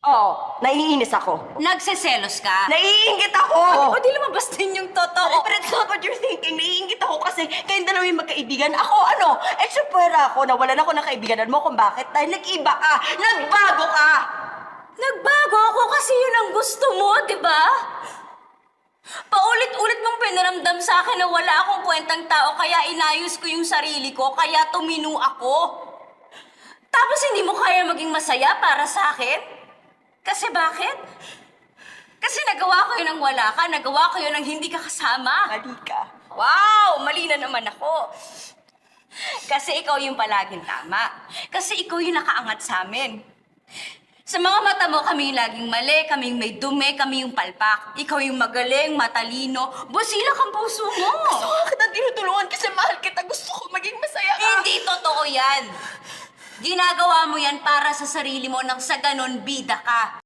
Oo, naiinis ako. Nagseselos ka? Naiingit ako! O di lumabas din yung totoo. But it's not what you're thinking. Naiingit ako kasi kayong dalawa yung magkaibigan. Ako ano? Pwera ako. Nawalan ako ng kaibiganan mo kung bakit. Dahil nag-iba ka. Nagbago ka! Nagbago ako kasi yun ang gusto mo, di ba? Paulit-ulit mong pinaramdam sa akin na wala akong kwentang tao kaya inayos ko yung sarili ko, kaya tumino ako. Tapos hindi mo kaya maging masaya para sa akin? Kasi bakit? Kasi nagawa ko yun ng wala ka, nagawa ko yun ng hindi ka kasama. Mali ka. Wow! Mali na naman ako. Kasi ikaw yung palaging tama. Kasi ikaw yung nakaangat sa amin. Sa mga mata mo, kami yung laging mali, kami yung may dumi, kami yung palpak. Ikaw yung magaling, matalino, busilak ang puso mo. Gusto nga kita tinutulungan kasi mahal kita. Gusto ko maging masaya ka. Hindi totoo yan. Ginagawa mo yan para sa sarili mo nang sa ganon bida ka.